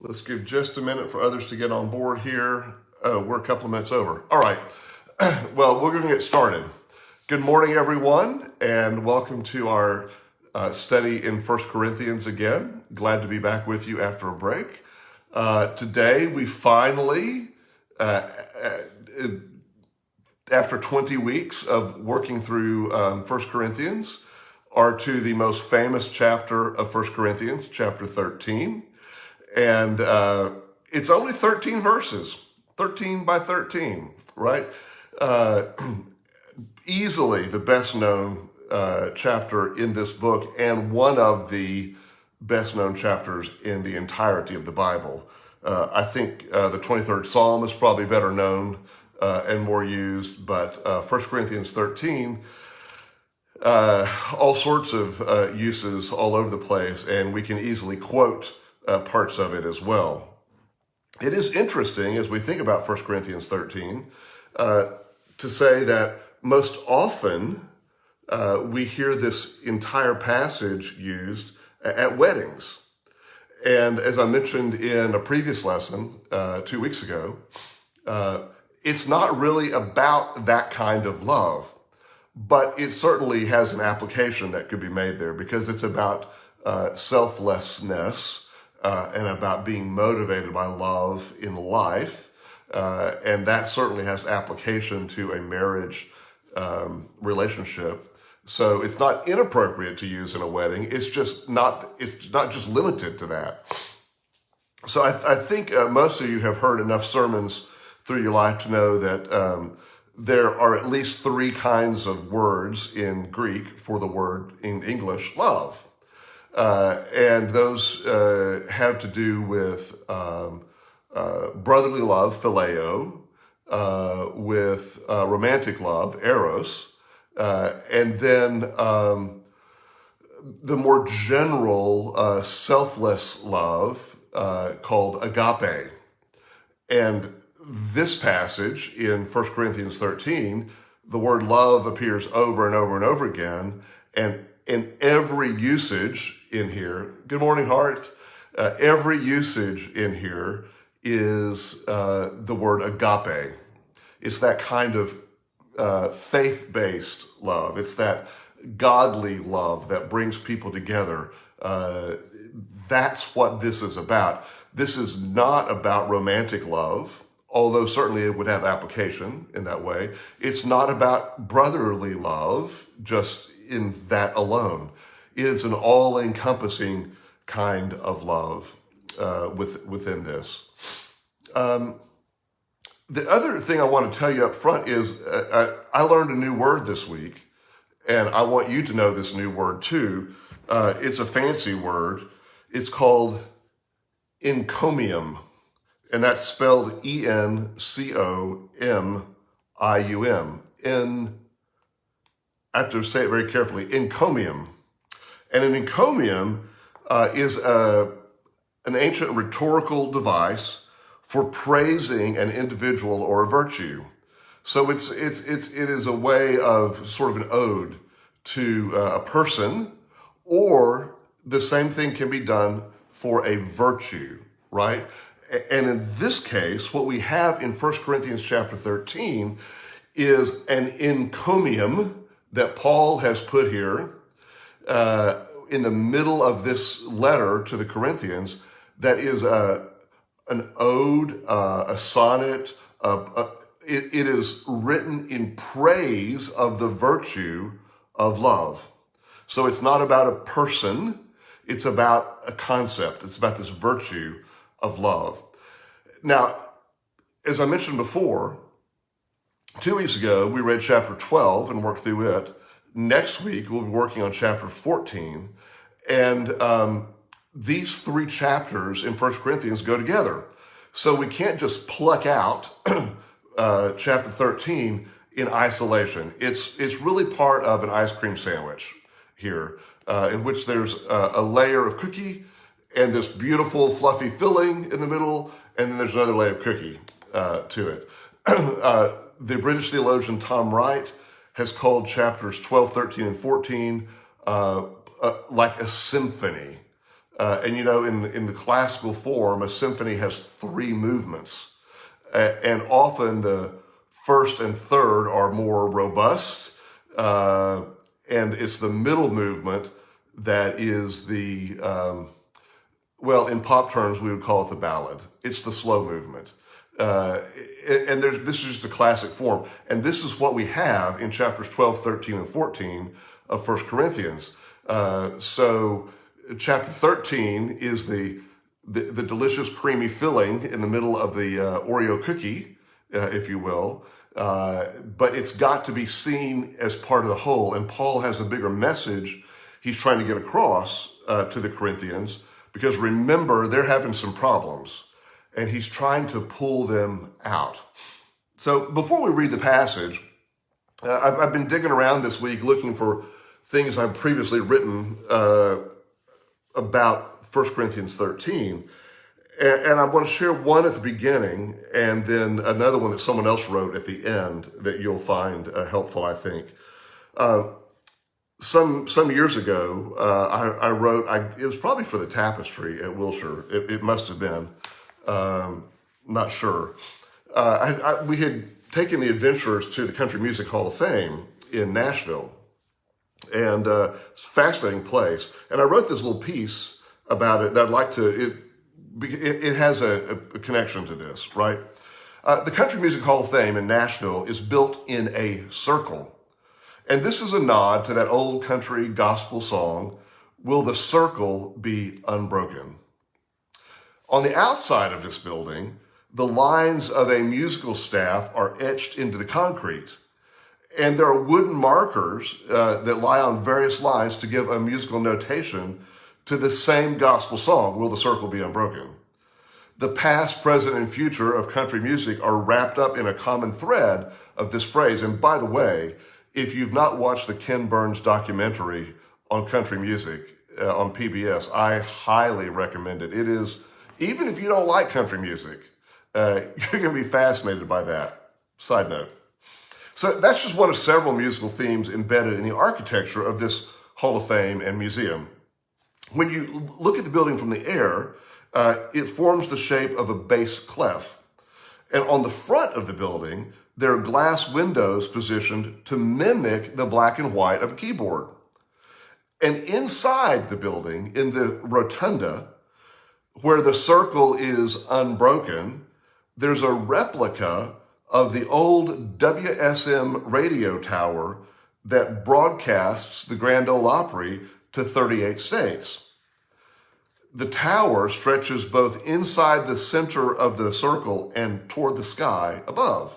Let's give just a minute for others to get on board here. We're a couple of minutes over. All right. Well, we're going to get started. Good morning, everyone, and welcome to our study in 1 Corinthians again. Glad to be back with you after a break. Today, we finally, after 20 weeks of working through 1 Corinthians, are to the most famous chapter of 1 Corinthians, chapter 13. And it's only 13 verses, 13 by 13, right? Easily the best known chapter in this book and one of the best known chapters in the entirety of the Bible. I think the 23rd Psalm is probably better known and more used, but 1 Corinthians 13, all sorts of uses all over the place, and we can easily quote parts of it as well. It is interesting as we think about 1 Corinthians 13 to say that most often we hear this entire passage used at weddings. And as I mentioned in a previous lesson 2 weeks ago, it's not really about that kind of love, but it certainly has an application that could be made there because it's about selflessness and about being motivated by love in life. And that certainly has application to a marriage relationship. So it's not inappropriate to use in a wedding. It's not just limited to that. So I think most of you have heard enough sermons through your life to know that there are at least 3 kinds of words in Greek for the word in English, love. And those have to do with brotherly love, phileo, with romantic love, eros, and then the more general selfless love called agape. And this passage in 1 Corinthians 13, the word love appears over and over and over again, and in every usage in here, good morning, Hart. Every usage in here is the word agape. It's that kind of faith-based love. It's that godly love that brings people together. That's what this is about. This is not about romantic love, although certainly it would have application in that way. It's not about brotherly love, just in that alone. It is an all-encompassing kind of love within this. The other thing I want to tell you up front is I learned a new word this week, and I want you to know this new word too. It's a fancy word. It's called encomium, and that's spelled Encomium. I have to say it very carefully, encomium. And an encomium is an ancient rhetorical device for praising an individual or a virtue. So it is a way of sort of an ode to a person, or the same thing can be done for a virtue, right? And in this case, what we have in 1 Corinthians chapter 13 is an encomium that Paul has put here in the middle of this letter to the Corinthians that is an ode, a sonnet. It is written in praise of the virtue of love. So it's not about a person, it's about a concept. It's about this virtue of love. Now, as I mentioned before, 2 weeks ago, we read chapter 12 and worked through it. Next week, we'll be working on chapter 14. And these 3 chapters in 1 Corinthians go together. So we can't just pluck out chapter 13 in isolation. It's really part of an ice cream sandwich here, in which there's a layer of cookie and this beautiful fluffy filling in the middle, and then there's another layer of cookie to it. The British theologian Tom Wright has called chapters 12, 13, and 14 like a symphony. And in the classical form, a symphony has three movements. And often the first and third are more robust. And it's the middle movement that is in pop terms, we would call it the ballad. It's the slow movement. This is just a classic form. And this is what we have in chapters 12, 13, and 14 of 1 Corinthians. So chapter 13 is the delicious creamy filling in the middle of the Oreo cookie, if you will. But it's got to be seen as part of the whole. And Paul has a bigger message he's trying to get across to the Corinthians, because remember, they're having some problems, and he's trying to pull them out. So before we read the passage, I've been digging around this week looking for things I've previously written about 1 Corinthians 13. And I want to share one at the beginning and then another one that someone else wrote at the end that you'll find helpful, I think. Some years ago, I wrote, it was probably for the Tapestry at Wilshire. It must have been, not sure. We had taken the adventurers to the Country Music Hall of Fame in Nashville. And it's a fascinating place. And I wrote this little piece about it that I'd like to, it has a connection to this, right? The Country Music Hall of Fame in Nashville is built in a circle. And this is a nod to that old country gospel song, "Will the Circle Be Unbroken?" On the outside of this building, the lines of a musical staff are etched into the concrete. And there are wooden markers that lie on various lines to give a musical notation to the same gospel song, "Will the Circle Be Unbroken?" The past, present, and future of country music are wrapped up in a common thread of this phrase. And by the way, if you've not watched the Ken Burns documentary on country music on PBS, I highly recommend it. It is, even if you don't like country music, you're going to be fascinated by that. Side note. So that's just one of several musical themes embedded in the architecture of this Hall of Fame and museum. When you look at the building from the air, it forms the shape of a bass clef. And on the front of the building, there are glass windows positioned to mimic the black and white of a keyboard. And inside the building, in the rotunda, where the circle is unbroken, there's a replica of the old WSM radio tower that broadcasts the Grand Ole Opry to 38 states. The tower stretches both inside the center of the circle and toward the sky above.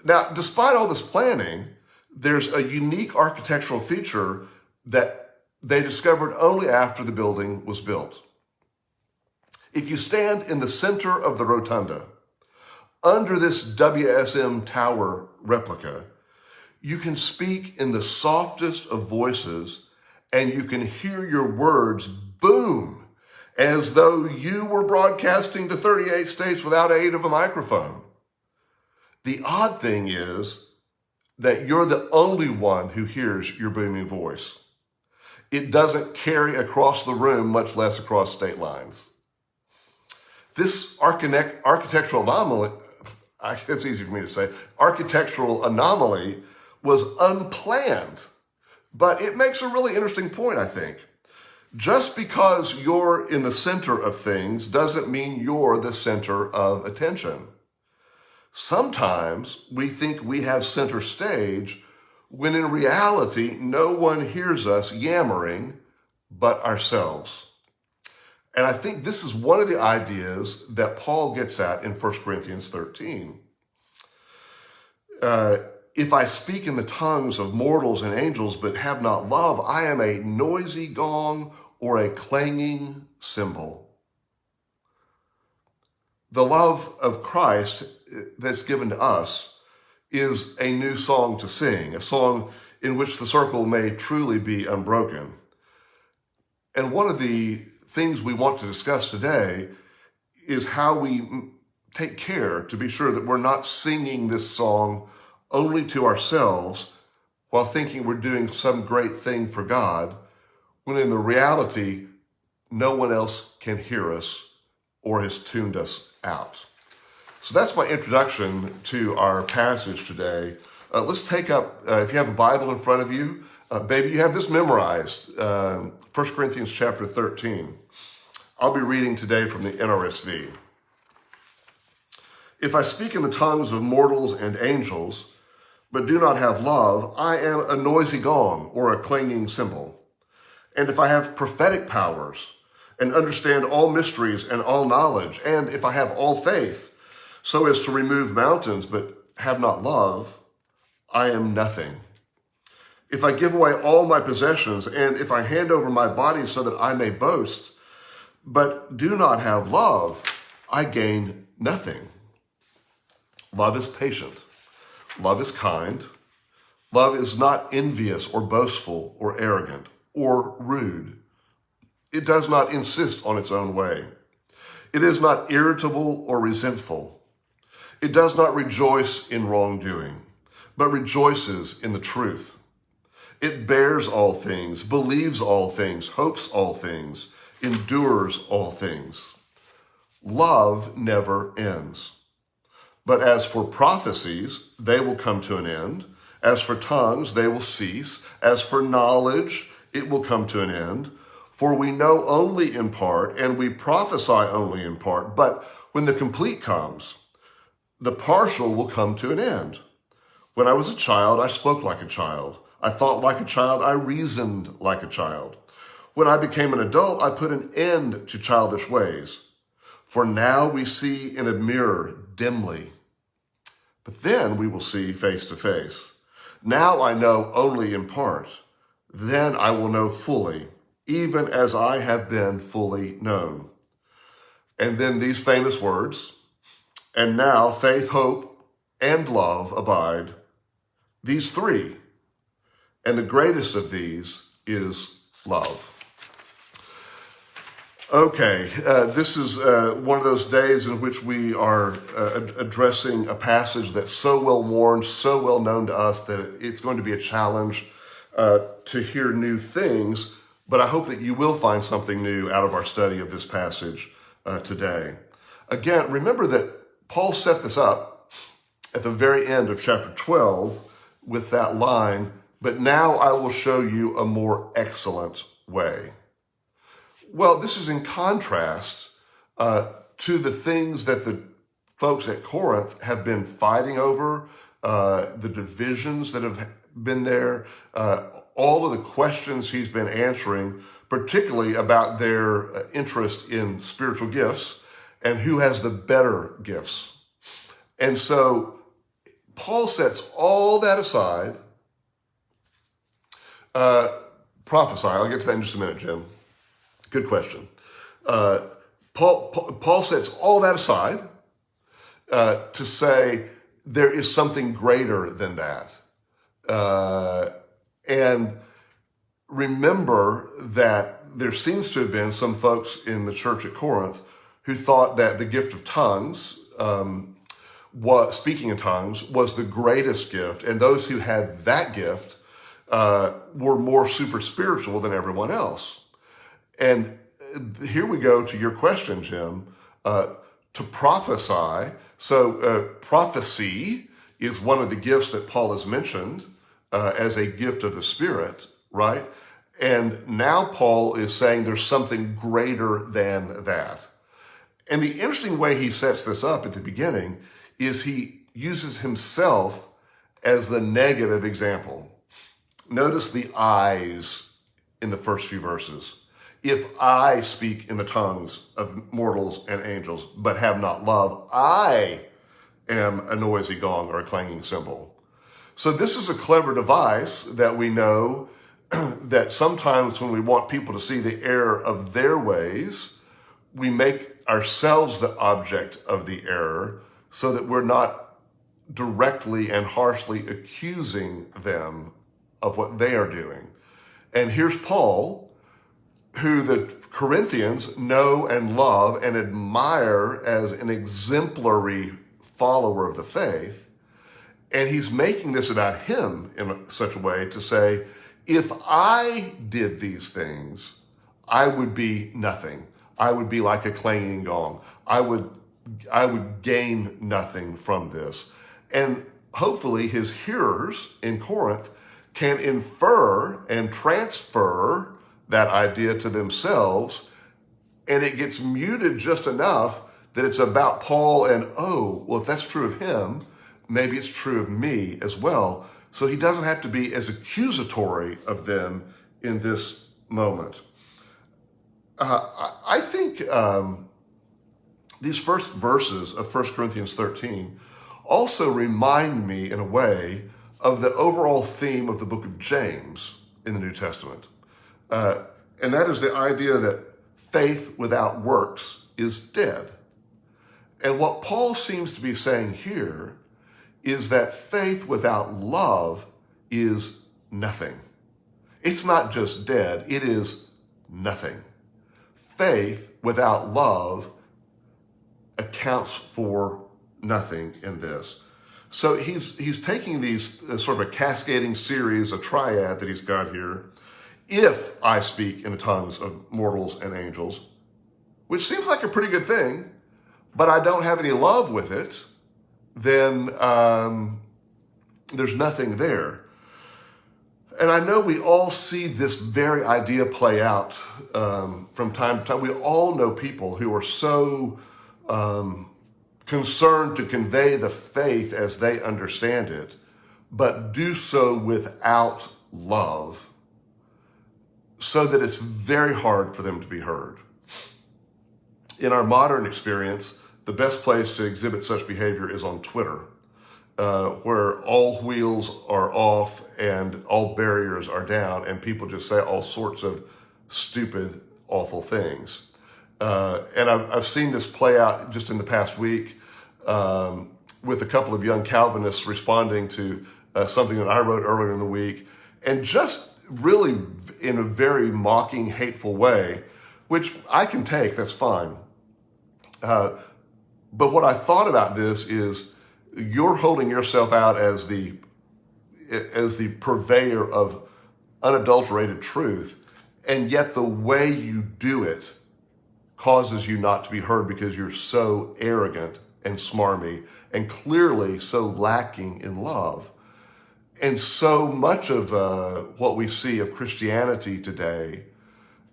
Now, despite all this planning, there's a unique architectural feature that they discovered only after the building was built. If you stand in the center of the rotunda, under this WSM tower replica, you can speak in the softest of voices and you can hear your words boom as though you were broadcasting to 38 states without aid of a microphone. The odd thing is that you're the only one who hears your booming voice. It doesn't carry across the room, much less across state lines. This architectural anomaly, it's easy for me to say, architectural anomaly was unplanned, but it makes a really interesting point, I think. Just because you're in the center of things doesn't mean you're the center of attention. Sometimes we think we have center stage when in reality, no one hears us yammering but ourselves. And I think this is one of the ideas that Paul gets at in 1 Corinthians 13. If I speak in the tongues of mortals and angels but have not love, I am a noisy gong or a clanging cymbal. The love of Christ that's given to us is a new song to sing, a song in which the circle may truly be unbroken. And one of the things we want to discuss today is how we take care to be sure that we're not singing this song only to ourselves while thinking we're doing some great thing for God, when in the reality, no one else can hear us or has tuned us out. So that's my introduction to our passage today. Let's take up, if you have a Bible in front of you, maybe you have this memorized, 1 Corinthians chapter 13. I'll be reading today from the NRSV. If I speak in the tongues of mortals and angels, but do not have love, I am a noisy gong or a clanging cymbal. And if I have prophetic powers and understand all mysteries and all knowledge, and if I have all faith so as to remove mountains but have not love, I am nothing. If I give away all my possessions, and if I hand over my body so that I may boast, but do not have love, I gain nothing. Love is patient. Love is kind. Love is not envious or boastful or arrogant or rude. It does not insist on its own way. It is not irritable or resentful. It does not rejoice in wrongdoing, but rejoices in the truth. It bears all things, believes all things, hopes all things, endures all things. Love never ends. But as for prophecies, they will come to an end. As for tongues, they will cease. As for knowledge, it will come to an end. For we know only in part, and we prophesy only in part. But when the complete comes, the partial will come to an end. When I was a child, I spoke like a child. I thought like a child. I reasoned like a child. When I became an adult, I put an end to childish ways. For now we see in a mirror dimly, but then we will see face to face. Now I know only in part. Then I will know fully, even as I have been fully known. And then these famous words, and now faith, hope, and love abide, these three, and the greatest of these is love. Okay, this is one of those days in which we are addressing a passage that's so well worn, so well known to us that it's going to be a challenge to hear new things, but I hope that you will find something new out of our study of this passage today. Again, remember that Paul set this up at the very end of chapter 12 with that line, but now I will show you a more excellent way. Well, this is in contrast to the things that the folks at Corinth have been fighting over, the divisions that have been there, all of the questions he's been answering, particularly about their interest in spiritual gifts and who has the better gifts. And so Paul sets all that aside. Prophesy, I'll get to that in just a minute, Jim. Good question. Paul sets all that aside to say there is something greater than that. And remember that there seems to have been some folks in the church at Corinth who thought that the gift of tongues, speaking in tongues, was the greatest gift, and those who had that gift were more super spiritual than everyone else. And here we go to your question, Jim, to prophesy. So prophecy is one of the gifts that Paul has mentioned as a gift of the Spirit, right? And now Paul is saying there's something greater than that. And the interesting way he sets this up at the beginning is he uses himself as the negative example. Notice the I's in the first few verses. If I speak in the tongues of mortals and angels, but have not love, I am a noisy gong or a clanging cymbal. So this is a clever device that we know that sometimes when we want people to see the error of their ways, we make ourselves the object of the error so that we're not directly and harshly accusing them of what they are doing. And here's Paul, who the Corinthians know and love and admire as an exemplary follower of the faith. And he's making this about him in such a way to say, if I did these things, I would be nothing. I would be like a clanging gong. I would gain nothing from this. And hopefully his hearers in Corinth can infer and transfer that idea to themselves, and it gets muted just enough that it's about Paul and, oh, well, if that's true of him, maybe it's true of me as well. So he doesn't have to be as accusatory of them in this moment. I think these first verses of 1 Corinthians 13 also remind me, in a way, of the overall theme of the book of James in the New Testament. And that is the idea that faith without works is dead. And what Paul seems to be saying here is that faith without love is nothing. It's not just dead, it is nothing. Faith without love accounts for nothing in this. So he's taking these sort of a cascading series, a triad that he's got here. If I speak in the tongues of mortals and angels, which seems like a pretty good thing, but I don't have any love with it, then there's nothing there. And I know we all see this very idea play out from time to time. We all know people who are so concerned to convey the faith as they understand it, but do so without love, so that it's very hard for them to be heard. In our modern experience, the best place to exhibit such behavior is on Twitter, where all wheels are off and all barriers are down, and people just say all sorts of stupid, awful things. And I've seen this play out just in the past week with a couple of young Calvinists responding to something that I wrote earlier in the week, and just really in a very mocking, hateful way, which I can take, that's fine. But what I thought about this is you're holding yourself out as the purveyor of unadulterated truth, and yet the way you do it causes you not to be heard because you're so arrogant and smarmy and clearly so lacking in love. And so much of what we see of Christianity today,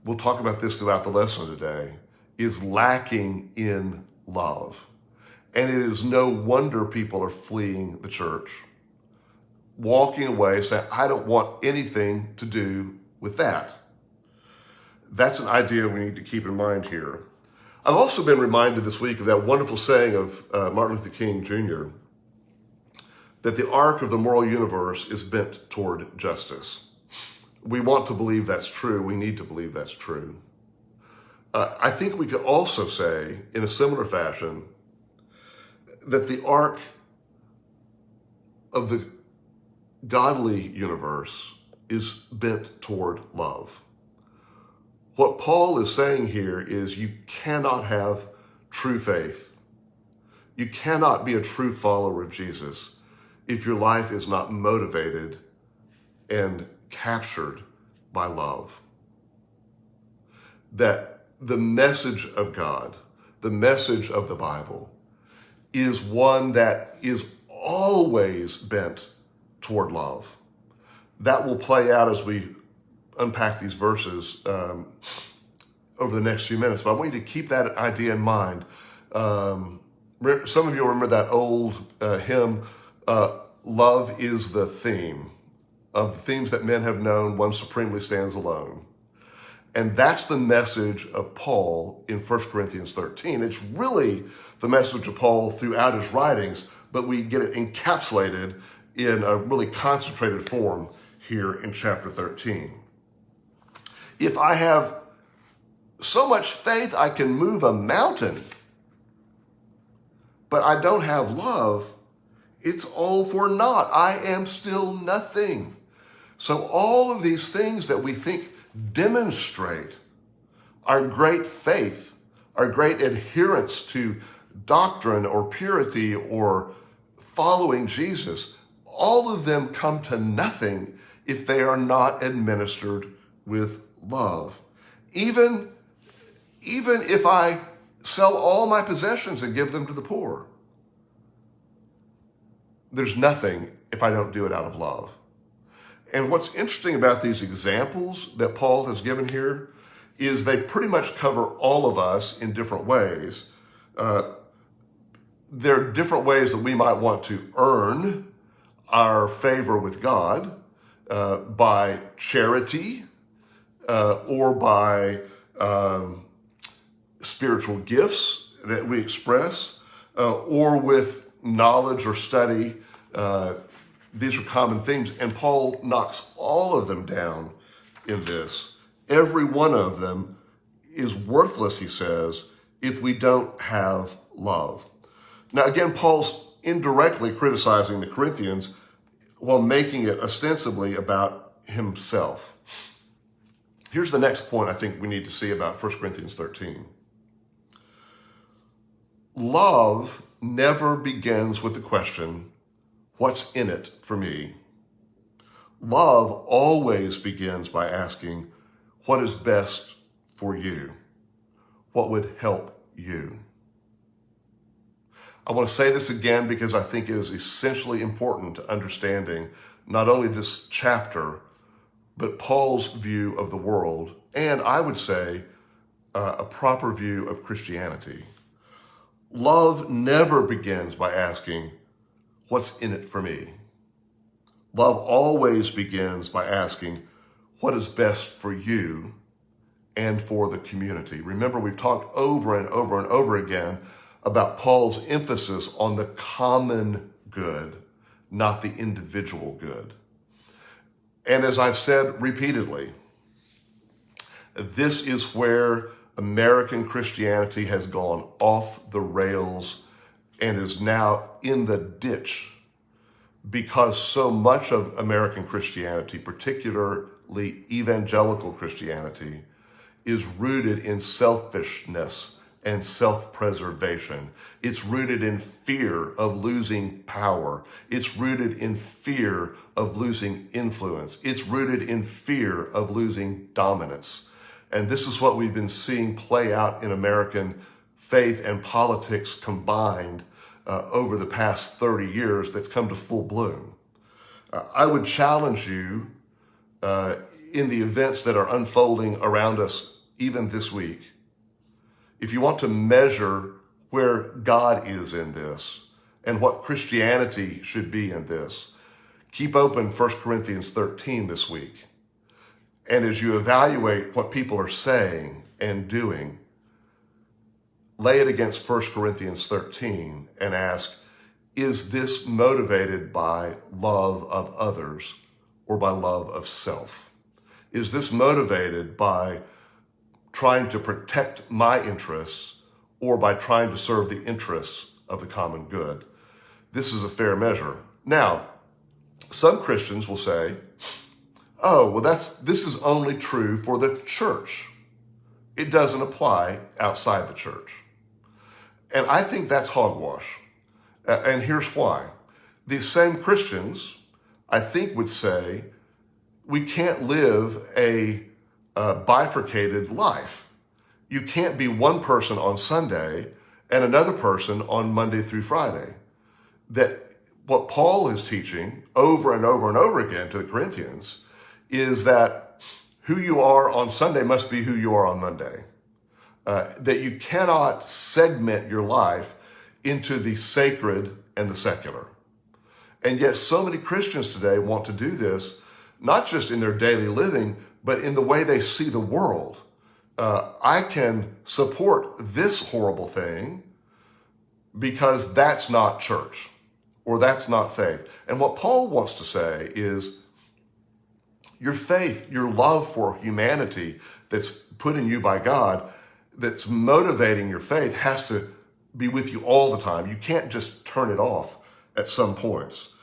we'll talk about this throughout the lesson today, is lacking in love. And it is no wonder people are fleeing the church, walking away saying, I don't want anything to do with that. That's an idea we need to keep in mind here. I've also been reminded this week of that wonderful saying of Martin Luther King Jr., that the arc of the moral universe is bent toward justice. We want to believe that's true. We need to believe that's true. I think we could also say, in a similar fashion, that the arc of the godly universe is bent toward love. What Paul is saying here is you cannot have true faith. You cannot be a true follower of Jesus if your life is not motivated and captured by love. That the message of God, the message of the Bible, is one that is always bent toward love. That will play out as we unpack these verses over the next few minutes, but I want you to keep that idea in mind. Some of you remember that old hymn, Love is the theme. Of the themes that men have known, one supremely stands alone. And that's the message of Paul in 1 Corinthians 13. It's really the message of Paul throughout his writings, but we get it encapsulated in a really concentrated form here in chapter 13. If I have so much faith I can move a mountain, but I don't have love, it's all for naught. I am still nothing. So all of these things that we think demonstrate our great faith, our great adherence to doctrine or purity or following Jesus, all of them come to nothing if they are not administered with love. even if I sell all my possessions and give them to the poor. There's nothing if I don't do it out of love. And what's interesting about these examples that Paul has given here is they pretty much cover all of us in different ways. There are different ways that we might want to earn our favor with God, by charity, or by spiritual gifts that we express, or with knowledge or study. These are common themes, and Paul knocks all of them down in this. Every one of them is worthless, he says, if we don't have love. Now, again, Paul's indirectly criticizing the Corinthians while making it ostensibly about himself. Here's the next point I think we need to see about 1 Corinthians 13. Love never begins with the question, what's in it for me? Love always begins by asking, what is best for you? What would help you? I want to say this again because I think it is essentially important to understanding not only this chapter, but Paul's view of the world, and I would say a proper view of Christianity. Love never begins by asking, what's in it for me? Love always begins by asking, what is best for you and for the community? Remember, we've talked over and over and over again about Paul's emphasis on the common good, not the individual good. And as I've said repeatedly, this is where American Christianity has gone off the rails and is now in the ditch because so much of American Christianity, particularly evangelical Christianity, is rooted in selfishness and self-preservation. It's rooted in fear of losing power. It's rooted in fear of losing influence. It's rooted in fear of losing dominance. And this is what we've been seeing play out in American faith and politics combined over the past 30 years that's come to full bloom. I would challenge you in the events that are unfolding around us even this week, if you want to measure where God is in this and what Christianity should be in this, keep open 1 Corinthians 13 this week. And as you evaluate what people are saying and doing, lay it against 1 Corinthians 13 and ask, is this motivated by love of others or by love of self? Is this motivated by trying to protect my interests or by trying to serve the interests of the common good? This is a fair measure. Now, some Christians will say, oh, well, this is only true for the church. It doesn't apply outside the church. And I think that's hogwash. And here's why. These same Christians, I think, would say, we can't live a bifurcated life. You can't be one person on Sunday and another person on Monday through Friday. That what Paul is teaching over and over and over again to the Corinthians is that who you are on Sunday must be who you are on Monday. That you cannot segment your life into the sacred and the secular. And yet so many Christians today want to do this, not just in their daily living, but in the way they see the world. I can support this horrible thing because that's not church or that's not faith. And what Paul wants to say is your faith, your love for humanity that's put in you by God, that's motivating your faith, has to be with you all the time. You can't just turn it off at some points.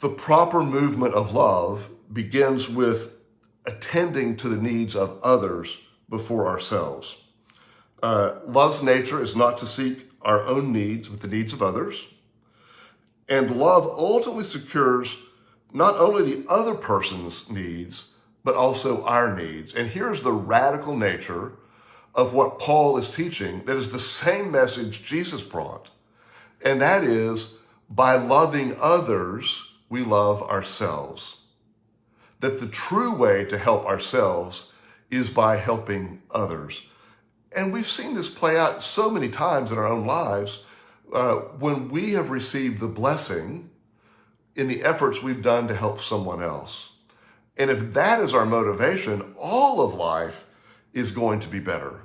The proper movement of love begins with attending to the needs of others before ourselves. Love's nature is not to seek our own needs with the needs of others. And love ultimately secures not only the other person's needs, but also our needs. And here's the radical nature of what Paul is teaching that is the same message Jesus brought. And that is, by loving others, we love ourselves. That the true way to help ourselves is by helping others. And we've seen this play out so many times in our own lives when we have received the blessing in the efforts we've done to help someone else. And if that is our motivation, all of life is going to be better.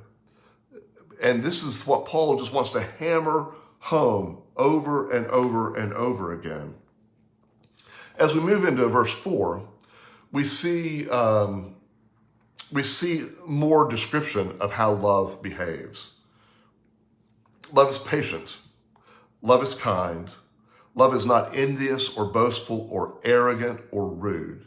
And this is what Paul just wants to hammer home over and over and over again. As we move into verse 4, we see more description of how love behaves. Love is patient. Love is kind. Love is not envious or boastful or arrogant or rude.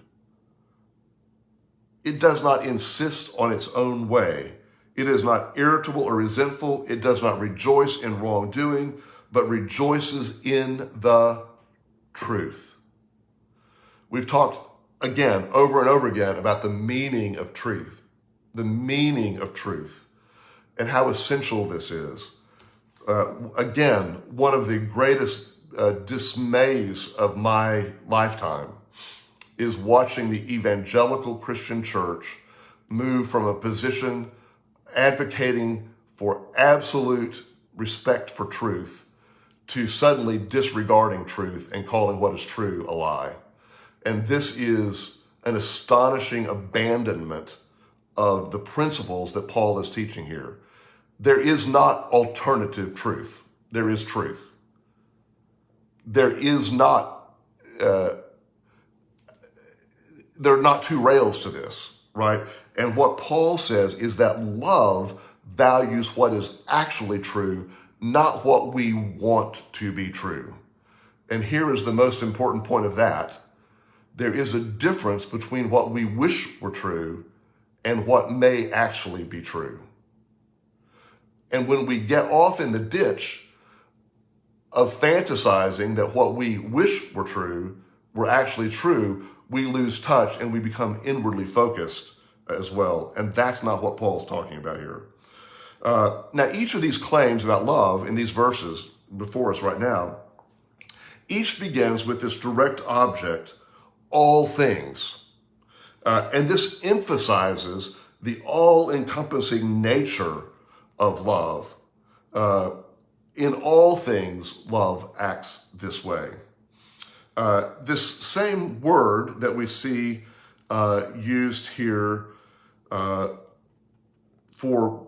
It does not insist on its own way. It is not irritable or resentful. It does not rejoice in wrongdoing, but rejoices in the truth. We've talked again, over and over again, about the meaning of truth, and how essential this is. Again, one of the greatest dismays of my lifetime is watching the evangelical Christian church move from a position advocating for absolute respect for truth to suddenly disregarding truth and calling what is true a lie. And this is an astonishing abandonment of the principles that Paul is teaching here. There is not alternative truth. There is truth. There is not, there are not two rails to this, right? And what Paul says is that love values what is actually true, not what we want to be true. And here is the most important point of that. There is a difference between what we wish were true and what may actually be true. And when we get off in the ditch of fantasizing that what we wish were true were actually true, we lose touch and we become inwardly focused as well. And that's not what Paul's talking about here. Now, each of these claims about love in these verses before us right now, each begins with this direct object, all things. And this emphasizes the all-encompassing nature of love. In all things, love acts this way. This same word that we see used here for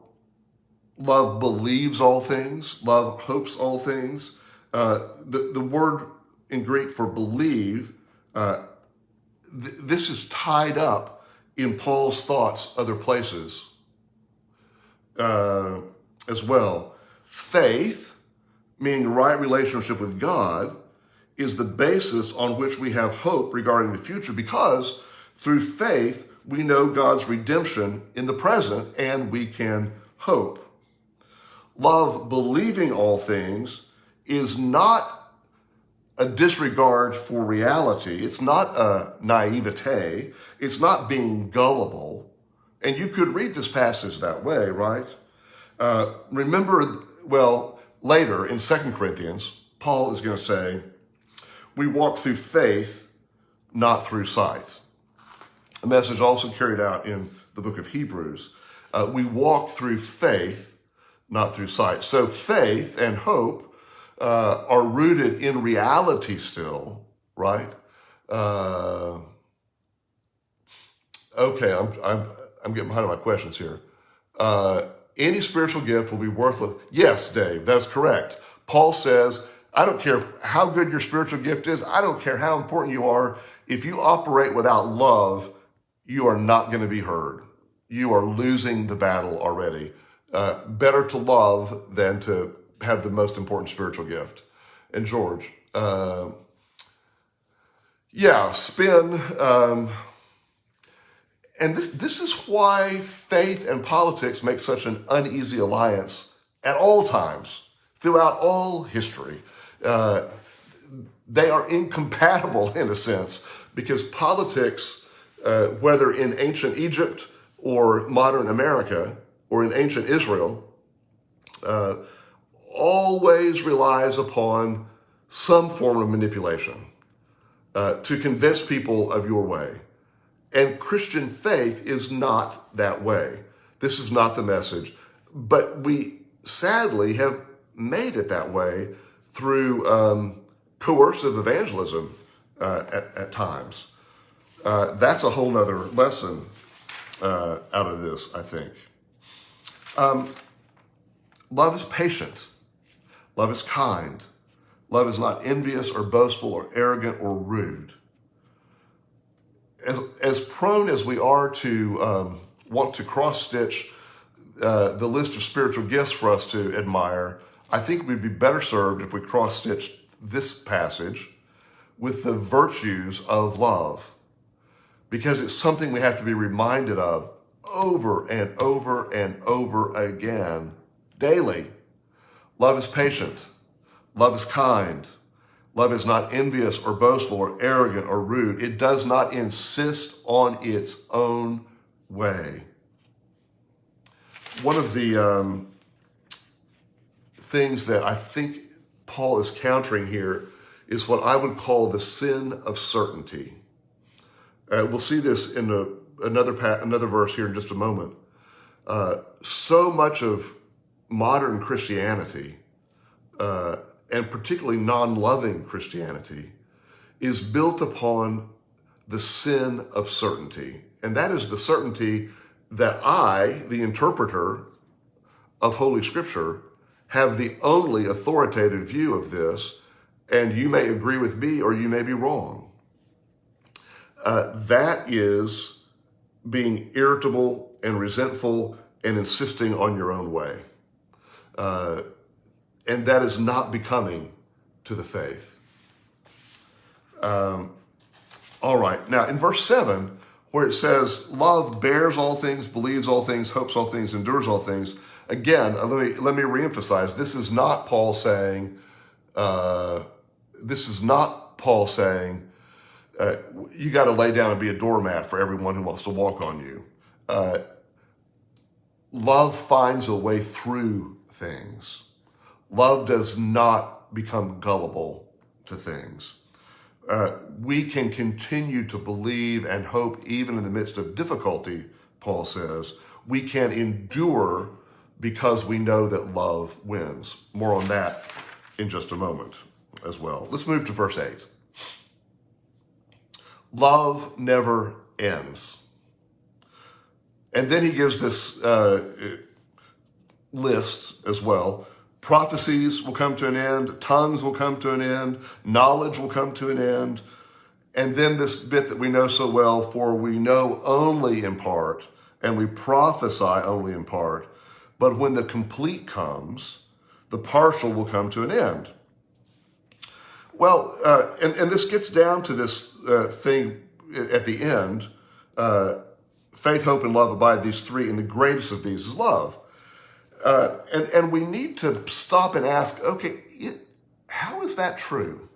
love believes all things, love hopes all things. The word in Greek for believe, this is tied up in Paul's thoughts other places as well. Faith, meaning the right relationship with God, is the basis on which we have hope regarding the future, because through faith we know God's redemption in the present and we can hope. Love believing all things is not a disregard for reality. It's not a naivete. It's not being gullible. And you could read this passage that way, right? Remember, later in 2 Corinthians, Paul is going to say, we walk through faith, not through sight. A message also carried out in the book of Hebrews. We walk through faith, not through sight. So faith and hope are rooted in reality still, right? Okay, I'm getting behind on my questions here. Any spiritual gift will be worthless. Yes, Dave, that's correct. Paul says, I don't care how good your spiritual gift is. I don't care how important you are. If you operate without love, you are not going to be heard. You are losing the battle already. Better to love than to have the most important spiritual gift. And George, spin. And this is why faith and politics make such an uneasy alliance at all times, throughout all history. They are incompatible in a sense, because politics whether in ancient Egypt or modern America or in ancient Israel, always relies upon some form of manipulation to convince people of your way. And Christian faith is not that way. This is not the message. But we sadly have made it that way through coercive evangelism at times. That's a whole nother lesson out of this, I think. Love is patient. Love is kind. Love is not envious or boastful or arrogant or rude. As prone as we are to want to cross-stitch the list of spiritual gifts for us to admire, I think we'd be better served if we cross-stitched this passage with the virtues of love, because it's something we have to be reminded of over and over and over again, daily. Love is patient. Love is kind. Love is not envious or boastful or arrogant or rude. It does not insist on its own way. One of the things that I think Paul is countering here is what I would call the sin of certainty. We'll see this in another verse here in just a moment. So much of modern Christianity, and particularly non-loving Christianity, is built upon the sin of certainty. And that is the certainty that I, the interpreter of Holy Scripture, have the only authoritative view of this, and you may agree with me or you may be wrong. That is being irritable and resentful and insisting on your own way. And that is not becoming to the faith. All right. Now, in verse 7, where it says, love bears all things, believes all things, hopes all things, endures all things. Again, let me reemphasize, this is not Paul saying, you got to lay down and be a doormat for everyone who wants to walk on you. Love finds a way through things. Love does not become gullible to things. We can continue to believe and hope even in the midst of difficulty, Paul says. We can endure because we know that love wins. More on that in just a moment as well. Let's move to verse 8. Love never ends. And then he gives this list as well. Prophecies will come to an end, tongues will come to an end, knowledge will come to an end. And then this bit that we know so well, for we know only in part, and we prophesy only in part. But when the complete comes, the partial will come to an end. Well, and this gets down to this thing at the end. Faith, hope, and love abide, these three, and the greatest of these is love. And we need to stop and ask, okay, how is that true,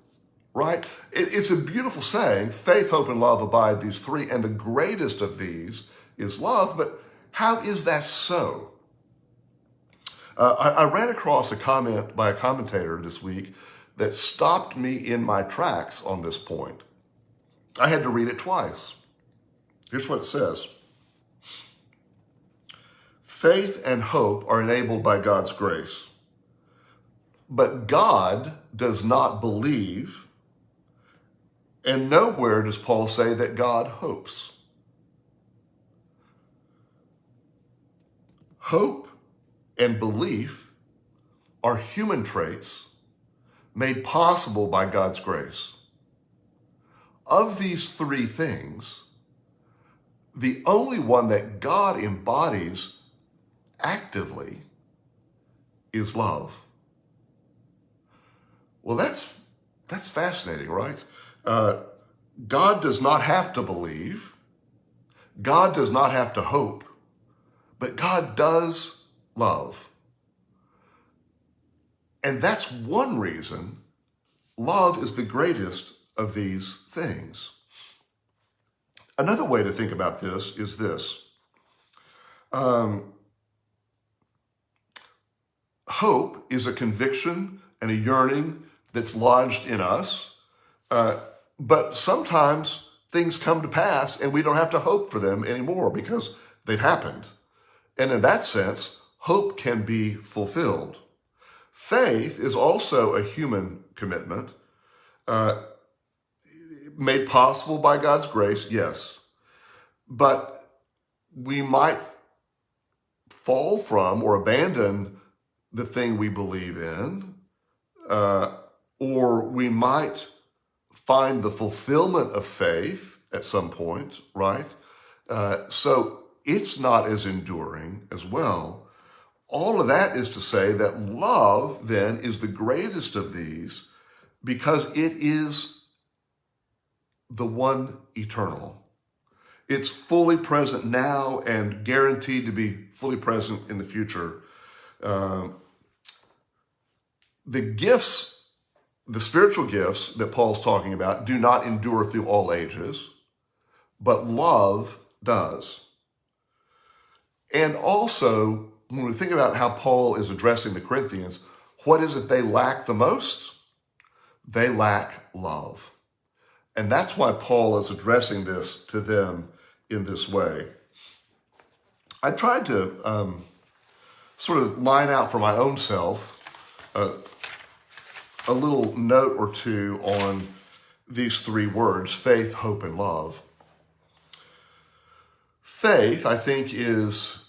right? It's a beautiful saying, faith, hope, and love abide, these three, and the greatest of these is love, but how is that so? I ran across a comment by a commentator this week that stopped me in my tracks on this point. I had to read it twice. Here's what it says. Faith and hope are enabled by God's grace, but God does not believe, and nowhere does Paul say that God hopes. Hope and belief are human traits made possible by God's grace. Of these three things, the only one that God embodies actively is love. Well, that's fascinating, right? God does not have to believe. God does not have to hope, but God does love. And that's one reason love is the greatest of these things. Another way to think about this is this. Hope is a conviction and a yearning that's lodged in us, but sometimes things come to pass and we don't have to hope for them anymore because they've happened. And in that sense, hope can be fulfilled. Faith is also a human commitment, made possible by God's grace, yes, but we might fall from or abandon the thing we believe in, or we might find the fulfillment of faith at some point, right? So it's not as enduring as well. All of that is to say that love then is the greatest of these because it is the one eternal. It's fully present now and guaranteed to be fully present in the future. The gifts, the spiritual gifts that Paul's talking about do not endure through all ages, but love does. And also, when we think about how Paul is addressing the Corinthians, what is it they lack the most? They lack love. And that's why Paul is addressing this to them in this way. I tried to sort of line out for my own self a little note or two on these three words, faith, hope, and love. Faith, I think, is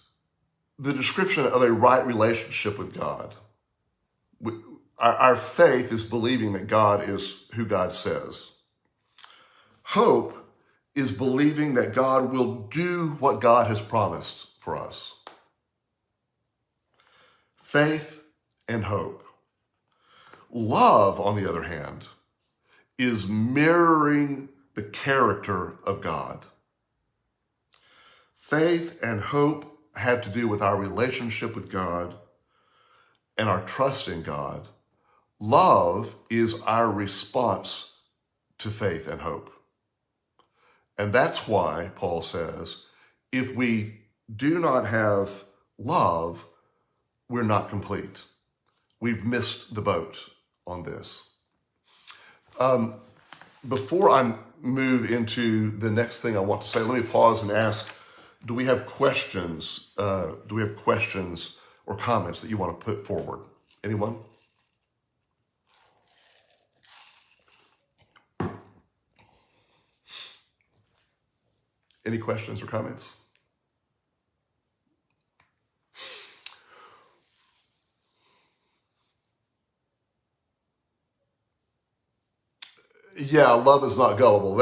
the description of a right relationship with God. Our faith is believing that God is who God says. Hope is believing that God will do what God has promised for us. Faith and hope. Love, on the other hand, is mirroring the character of God. Faith and hope have to do with our relationship with God and our trust in God. Love is our response to faith and hope. And that's why Paul says, if we do not have love, we're not complete. We've missed the boat on this. Before I move into the next thing I want to say, let me pause and ask, do we have questions? Do we have questions or comments that you want to put forward? Anyone? Any questions or comments? Yeah, love is not gullible.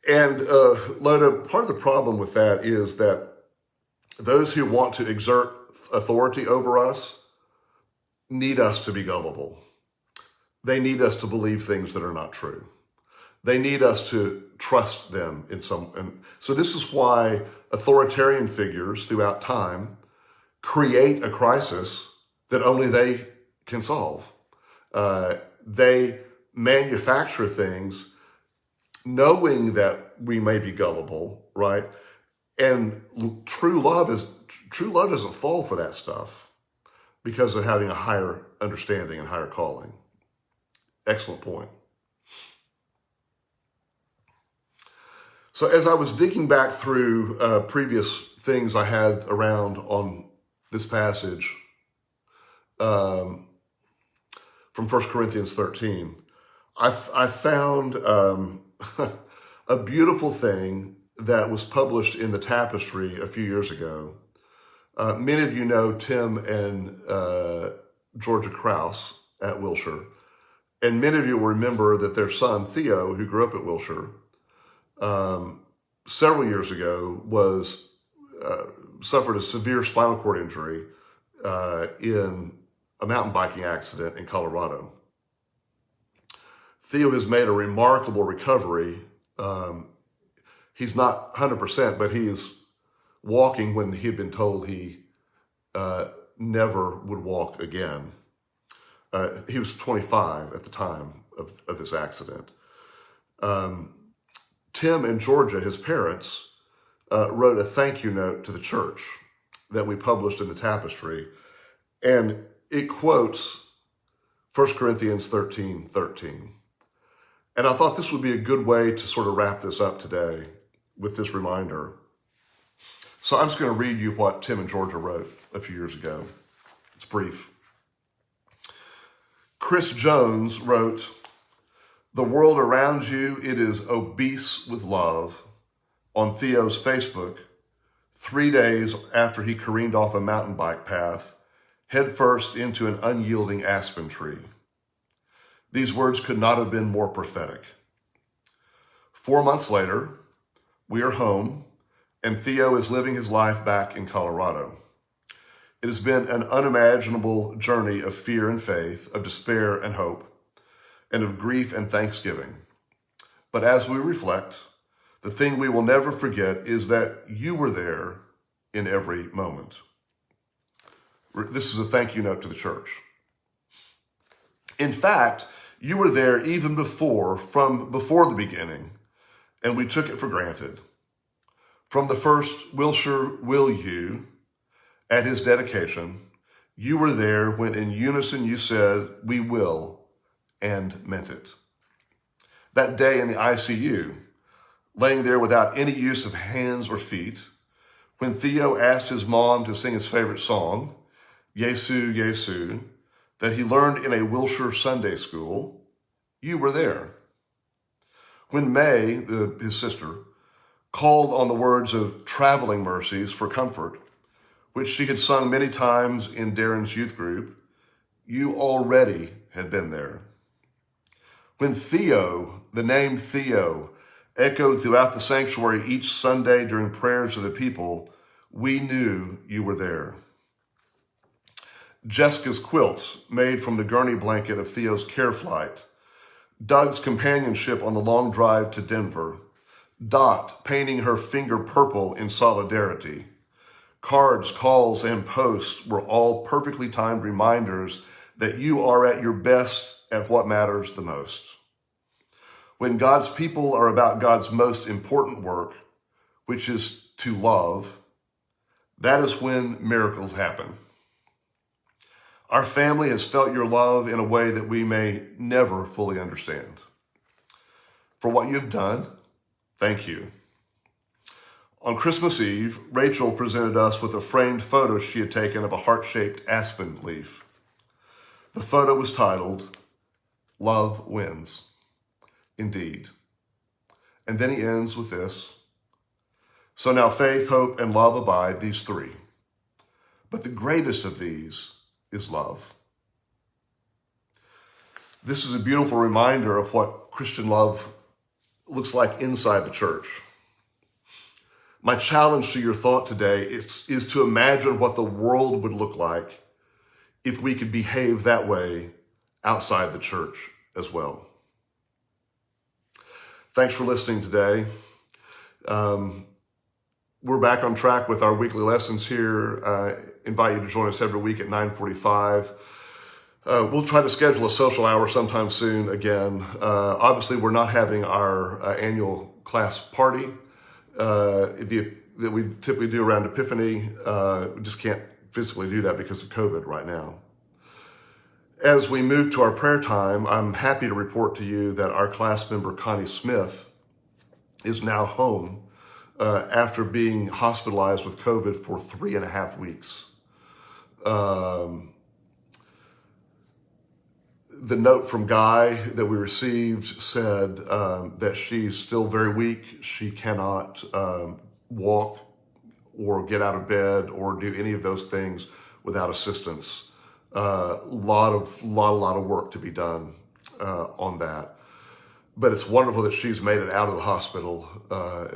And Loda, part of the problem with that is that those who want to exert authority over us need us to be gullible. They need us to believe things that are not true. They need us to trust them in some. And so this is why authoritarian figures throughout time create a crisis that only they can solve. They manufacture things knowing that we may be gullible, right? And true love doesn't fall for that stuff because of having a higher understanding and higher calling. Excellent point. So as I was digging back through previous things I had around on this passage from 1 Corinthians 13, I found a beautiful thing that was published in the Tapestry a few years ago. Many of you know Tim and Georgia Krause at Wilshire, and many of you will remember that their son, Theo, who grew up at Wilshire, several years ago suffered a severe spinal cord injury in a mountain biking accident in Colorado. Theo has made a remarkable recovery. He's not 100%, but he is walking when he had been told he never would walk again. He was 25 at the time of this accident. Tim and Georgia, his parents, wrote a thank you note to the church that we published in the Tapestry. And it quotes 1 Corinthians 13:13. And I thought this would be a good way to sort of wrap this up today with this reminder. So I'm just going to read you what Tim and Georgia wrote a few years ago. It's brief. Chris Jones wrote, "The world around you, it is obese with love," on Theo's Facebook 3 days after he careened off a mountain bike path, headfirst into an unyielding aspen tree. These words could not have been more prophetic. 4 months later, we are home, and Theo is living his life back in Colorado. It has been an unimaginable journey of fear and faith, of despair and hope, and of grief and thanksgiving. But as we reflect, the thing we will never forget is that you were there in every moment. This is a thank you note to the church. In fact, you were there even before the beginning, and we took it for granted. From the first Wilshire will you, at his dedication, you were there when in unison you said, "We will," and meant it. That day in the ICU, laying there without any use of hands or feet, when Theo asked his mom to sing his favorite song, Yesu, Yesu, that he learned in a Wilshire Sunday school, you were there. When May, his sister, called on the words of Traveling Mercies for comfort, which she had sung many times in Darren's youth group, you already had been there. When Theo, the name Theo, echoed throughout the sanctuary each Sunday during prayers of the people, we knew you were there. Jessica's quilt, made from the gurney blanket of Theo's care flight, Doug's companionship on the long drive to Denver, Dot painting her finger purple in solidarity, cards, calls, and posts were all perfectly timed reminders that you are at your best at what matters the most. When God's people are about God's most important work, which is to love, that is when miracles happen. Our family has felt your love in a way that we may never fully understand. For what you've done, thank you. On Christmas Eve, Rachel presented us with a framed photo she had taken of a heart-shaped aspen leaf. The photo was titled, "Love Wins." Indeed. And then he ends with this. So now faith, hope, and love abide, these three. But the greatest of these is love. This is a beautiful reminder of what Christian love looks like inside the church. My challenge to your thought today is to imagine what the world would look like if we could behave that way outside the church as well. Thanks for listening today. We're back on track with our weekly lessons here. I invite you to join us every week at 9:45. We'll try to schedule a social hour sometime soon again. Obviously, we're not having our annual class party that we typically do around Epiphany. We just can't physically do that because of COVID right now. As we move to our prayer time, I'm happy to report to you that our class member, Connie Smith, is now home after being hospitalized with COVID for 3.5 weeks. The note from Guy that we received said that she's still very weak. She cannot walk or get out of bed or do any of those things without assistance. Lot of work to be done on that. But it's wonderful that she's made it out of the hospital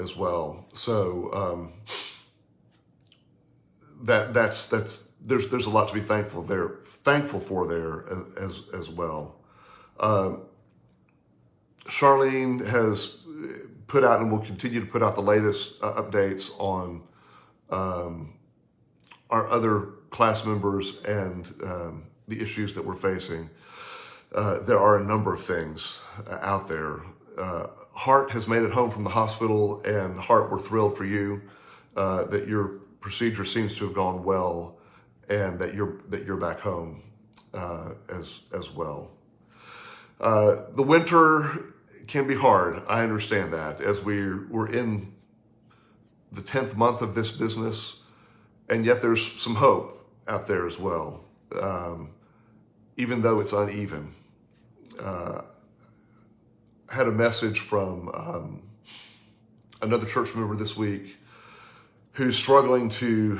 as well. So there's a lot to be thankful for there as well. Charlene has put out and will continue to put out the latest updates on our other class members and the issues that we're facing. There are a number of things out there Hart has made it home from the hospital, and Hart, we're thrilled for you that your procedure seems to have gone well, and that you're back home as well. The winter can be hard. I understand that, as we're in the 10th month of this business, and yet there's some hope out there as well, even though it's uneven. Had a message from another church member this week who's struggling to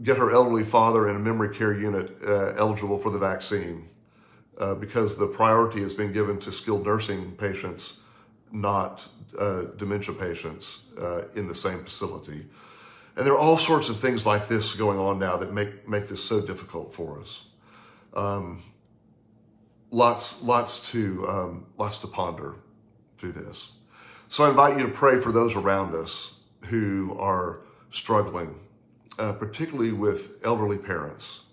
get her elderly father in a memory care unit eligible for the vaccine because the priority has been given to skilled nursing patients, not dementia patients in the same facility. And there are all sorts of things like this going on now that make this so difficult for us. Lots to ponder through this. So I invite you to pray for those around us who are struggling, particularly with elderly parents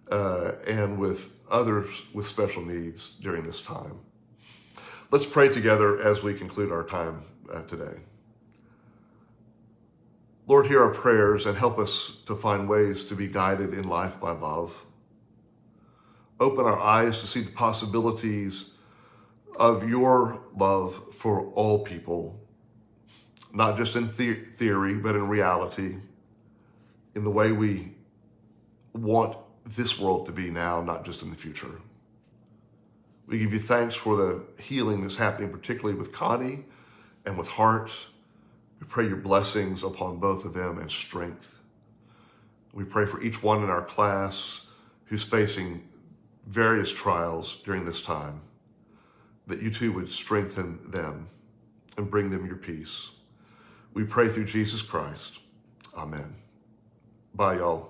and with others with special needs during this time. Let's pray together as we conclude our time today. Lord, hear our prayers and help us to find ways to be guided in life by love. Open our eyes to see the possibilities of your love for all people, not just in theory, but in reality, in the way we want this world to be now, not just in the future. We give you thanks for the healing that's happening, particularly with Connie and with Hart. We pray your blessings upon both of them and strength. We pray for each one in our class who's facing various trials during this time, that you too would strengthen them and bring them your peace. We pray through Jesus Christ. Amen. Bye, y'all.